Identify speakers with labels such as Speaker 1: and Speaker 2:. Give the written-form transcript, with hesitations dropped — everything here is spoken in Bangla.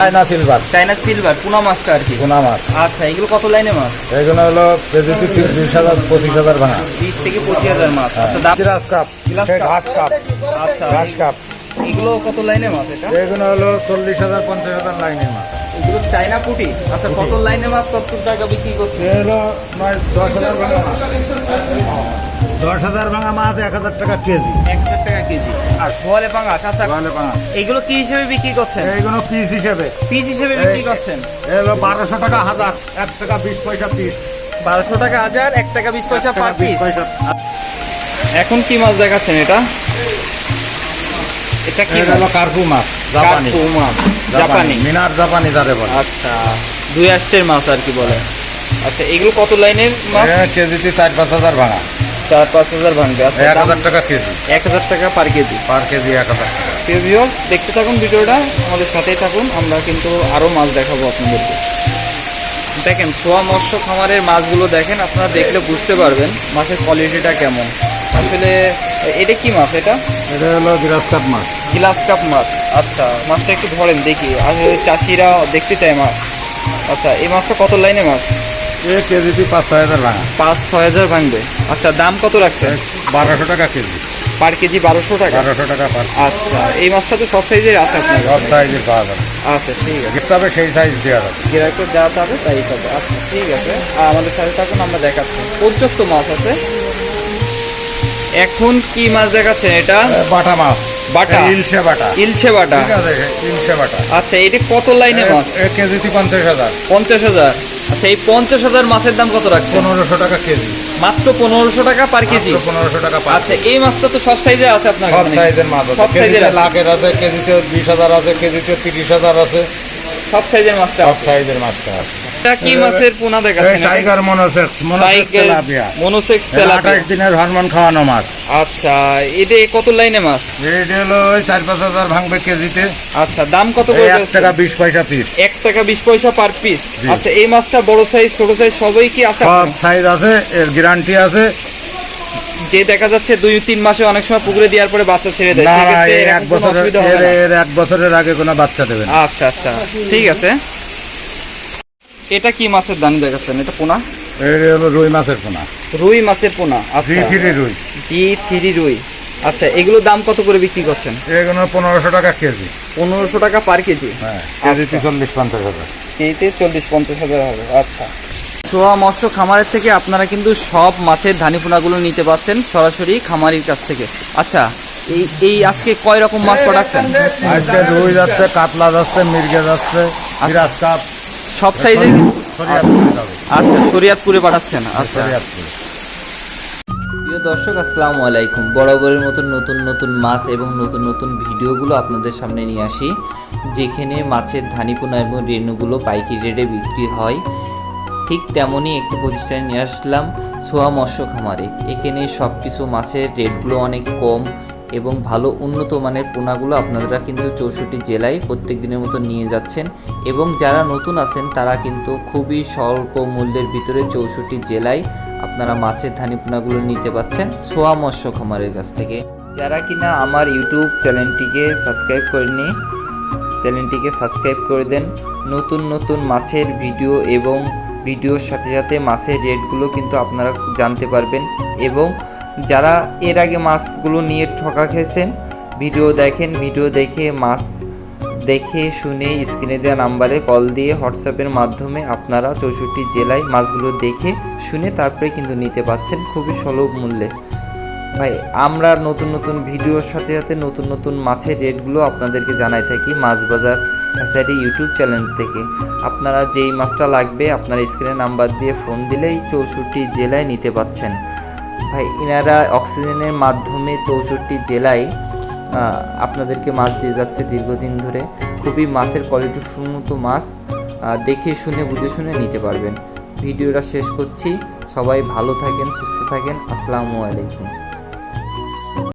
Speaker 1: চাইনা সিলভার পোনা মাছটা আর কি।
Speaker 2: পোনা মাছ।
Speaker 1: আচ্ছা, এগুলো কত লাইনে মাছ?
Speaker 2: এগুলো হলো কেজিতে 20,000 25,000 ভাঙা।
Speaker 1: 20 থেকে 25,000 মাছ। আচ্ছা, দাম
Speaker 2: গ্লাস কাপ, ঘাস কাপ।
Speaker 1: আচ্ছা,
Speaker 2: ঘাস কাপ।
Speaker 1: এগুলো কত লাইনে মাছ এটা?
Speaker 2: এগুলো হলো 40,000 50,000 লাইনের মাছ।
Speaker 1: এগুলো চাইনা পুঁটি। আচ্ছা, কত লাইনে মাছ কত টাকা বিক্রি করছে?
Speaker 2: এগুলো 10,000 ভাঙা মাছ। 10,000 ভাঙা মাছ 1,000 টাকা কেজি।
Speaker 1: 1,000 টাকা কেজি। আর বোয়ালে পাঙ্গাস। আচ্ছা,
Speaker 2: বোয়ালে পাঙ্গাস।
Speaker 1: এগুলো কি হিসেবে বিক্রি করছেন?
Speaker 2: এইগুলো পিস হিসেবে।
Speaker 1: পিস হিসেবে বিক্রি করছেন?
Speaker 2: এগুলো 1200 টাকা হাজার, 1 টাকা 20 পয়সা পিস।
Speaker 1: 1200 টাকা হাজার, 1 টাকা 20 পয়সা পার পিস। এখন কি মাছ দেখাচ্ছেন এটা? এটা কি
Speaker 2: হলো কার্পু মাছ, জাপানি।
Speaker 1: কার্পু মাছ, জাপানি।
Speaker 2: মিনার জাপানি যাদের বলে।
Speaker 1: আচ্ছা, 2 আসছের মাছ আর কি বলে। আচ্ছা, এগুলো কত লাইনের মাছ?
Speaker 2: কেজিতে 4-5,000 ভাঙা।
Speaker 1: 4-5,000 ভাঙবে। আচ্ছা,
Speaker 2: 1,000 টাকা কেজি।
Speaker 1: 1,000 টাকা পার কেজি।
Speaker 2: পার কেজি 1,000 টাকা।
Speaker 1: ভিউয়ার্স, দেখতে থাকুন ভিডিওটা, আমাদের সাথেই থাকুন। আমরা কিন্তু আরও মাছ দেখাবো আপনাদেরকে। দেখেন, ছোয়া মৎস্য খামারের মাছগুলো দেখেন, আপনারা দেখলে বুঝতে পারবেন মাছের কোয়ালিটিটা কেমন। আসলে এটা কি মাছ? এটা
Speaker 2: হলো গ্লাস কাপ মাছ।
Speaker 1: গ্লাস কাপ মাছ। আচ্ছা, মাছটা একটু ধরেন দেখি, আসলে চাষিরা দেখতে চায় মাছ। আচ্ছা, এই মাছটা কত লাইনে মাছ?
Speaker 2: কেজিতে 5-6,000 ভাঙা।
Speaker 1: 5-6,000 ভাঙবে। আচ্ছা, দাম কত রাখছে?
Speaker 2: 1200 টাকা কেজি।
Speaker 1: পার কেজি 1200 টাকা।
Speaker 2: 1200 টাকা পার।
Speaker 1: আচ্ছা, এই মাছটা তো সব সাইজের আছে আপনার
Speaker 2: সব সাইজের পাওয়া যাবে।
Speaker 1: আচ্ছা, ঠিক আছে।
Speaker 2: তবে সেই সাইজ দেওয়া যাবে।
Speaker 1: গ্রাহকের যা চাবে তাই পাবে। আচ্ছা, ঠিক আছে। আর আমাদের সাথে থাকুন, আমরা দেখাচ্ছি। পর্যাপ্ত মাছ আছে। এখন কি মাছ দেখাচ্ছেন? এটা
Speaker 2: বাটা মাছ।
Speaker 1: বাটা।
Speaker 2: ইলশে বাটা।
Speaker 1: ইলশে বাটা।
Speaker 2: ঠিক আছে, ইলশে বাটা।
Speaker 1: আচ্ছা, এটা কত লাইনে মাছ?
Speaker 2: কেজিতে 50,000।
Speaker 1: 50,000। আচ্ছা, এই 50,000 মাছের দাম কত রাখছে?
Speaker 2: 1,500 টাকা কেজি।
Speaker 1: মাত্র 1,500 টাকা পার কেজি।
Speaker 2: 1,500 টাকা পার।
Speaker 1: আচ্ছা, এই মাছটা তো সব সাইজে আছে আপনার
Speaker 2: সব
Speaker 1: কাছে?
Speaker 2: সাইজের মাছ আছে।
Speaker 1: সব সাইজের আছে।
Speaker 2: লাখের আছে, কেজিতে 20,000 আছে, কেজিতে 30,000 আছে।
Speaker 1: সব সাইজের মাছটা
Speaker 2: সব
Speaker 1: আছে।
Speaker 2: সাইজের মাছটা আছে।
Speaker 1: এটা কি মাছের পোনা দেখাচ্ছেন?
Speaker 2: Tiger monosex, tilapia.
Speaker 1: Monosex tilapia.
Speaker 2: 28 দিনের হরমোন খাওয়ানো মাছ।
Speaker 1: আচ্ছা, এটা কত লাইনে মাছ?
Speaker 2: এটা হলো 4-5,000 ভাঙবে কেজিতে।
Speaker 1: আচ্ছা, দাম কত করে?
Speaker 2: 1 টাকা 20 পয়সা পিস।
Speaker 1: 1 টাকা 20 পয়সা পার পিস। আচ্ছা, এই মাছটা বড় সাইজ ছোট সাইজ সবই কি আছে?
Speaker 2: সব সাইজ আছে, এর গ্যারান্টি আছে।
Speaker 1: যে দেখা যাচ্ছে 2-3 মাসে অনেক সময় পুকুরে দেওয়ার পরে বাচ্চা ছেড়ে দেয়,
Speaker 2: না,
Speaker 1: সেক্ষেত্রে
Speaker 2: এর
Speaker 1: এরকম কোনো অসুবিধা হবে না?
Speaker 2: এর 1 বছরের আগে কোনো বাচ্চা দেবে না।
Speaker 1: আচ্ছা আচ্ছা, ঠিক আছে। এটা কি মাছের দাম দেখাচ্ছেন? এটা পোনা?
Speaker 2: এর হলো রুই মাছের পোনা।
Speaker 1: রুই মাছের পোনা। আচ্ছা,
Speaker 2: G3 রুই।
Speaker 1: G3 রুই। আচ্ছা, এগুলোর দাম কত করে বিক্রি করছেন?
Speaker 2: এগুলো 1,500 টাকা কেজি।
Speaker 1: 1,500 টাকা পার কেজি।
Speaker 2: হ্যাঁ, কেজিতে 40-50,000।
Speaker 1: কেজিতে 40-50,000 হবে। আচ্ছা, ছোয়া মৎস্য খামারের থেকে আপনারা কিন্তু সব মাছের ধানিপোনাগুলো নিতে পারছেন সরাসরি খামারির কাছ থেকে। আচ্ছা, এই আজকে কয় রকম মাছ পাঠাচ্ছেন?
Speaker 2: আজকে রুই যাচ্ছে, কাতলা যাচ্ছে, মির্গে যাচ্ছে, গ্লাস কাপ।
Speaker 1: সব সাইজের?
Speaker 2: শরীয়তপুরে যাবে।
Speaker 1: আচ্ছা, শরীয়তপুরে পাঠাচ্ছেন। আচ্ছা,
Speaker 2: শরীয়তপুরে।
Speaker 1: প্রিয় দর্শক, আসসালামু আলাইকুম। বরাবরের মতন নতুন নতুন মাছ এবং নতুন নতুন ভিডিওগুলো আপনাদের সামনে নিয়ে আসি, যেখানে মাছের ধানিপোনা এবং রেণুগুলো পাইকারি রেটে বিক্রি হয়। ঠিক তেমনই একটি প্রতিষ্ঠানে নিয়ে আসলাম, ছোয়া মৎস্য খামারে। এখানে সব কিছু মাছের রেটগুলো অনেক কম এবং ভালো উন্নত মানের পোনাগুলো আপনারা কিন্তু 64 জেলায় প্রত্যেক দিনের মতো নিয়ে যাচ্ছেন। এবং যারা নতুন আছেন তারা কিন্তু খুবই স্বল্প মূল্যের ভিতরে 64 জেলায় আপনারা মাছের ধানিপোনাগুলো নিতে পাচ্ছেন ছোয়া মৎস্য খামারের কাছ থেকে। যারা কিনা আমার ইউটিউব চ্যানেলটিকে সাবস্ক্রাইব করেনি, চ্যানেলটিকে সাবস্ক্রাইব করে দেন। নতুন নতুন মাছের ভিডিও এবং ভিডিওর সাথে সাথে মাছের রেটগুলো কিন্তু আপনারা জানতে পারবেন। এবং যারা এর আগে মাছগুলো নিয়ে ঠকা খেয়েছেন, ভিডিও দেখেন, ভিডিও দেখে মাছ দেখে শুনে স্ক্রিনে দেওয়া নাম্বারে কল দিয়ে হোয়াটসঅ্যাপের মাধ্যমে আপনারা 64 জেলায় মাছগুলো দেখে শুনে তারপরে কিন্তু নিতে পাচ্ছেন খুবই সুলভ মূল্যে। ভাই, আমরা নতুন নতুন ভিডিওর সাথে সাথে নতুন নতুন মাছের রেটগুলো আপনাদেরকে জানাই থাকি মাছ বাজার ফ্যাসারি ইউটিউব চ্যানেল থেকে। আপনারা যেই মাছটা লাগবে আপনারা স্ক্রিনে নাম্বার দিয়ে ফোন দিলেই 64 জেলায় নিতে পাচ্ছেন। ভাই, এনারা অক্সিজেনের মাধ্যমে 64 জেলায় আপনাদেরকে মাছ দিয়ে যাচ্ছে দীর্ঘদিন ধরে। খুবই মাছের কোয়ালিটিপূর্ণ মাছ, দেখে শুনে বুঝে শুনে নিতে পারবেন। ভিডিওটা শেষ করছি। সবাই ভালো থাকেন, সুস্থ থাকেন। আসসালামু আলাইকুম।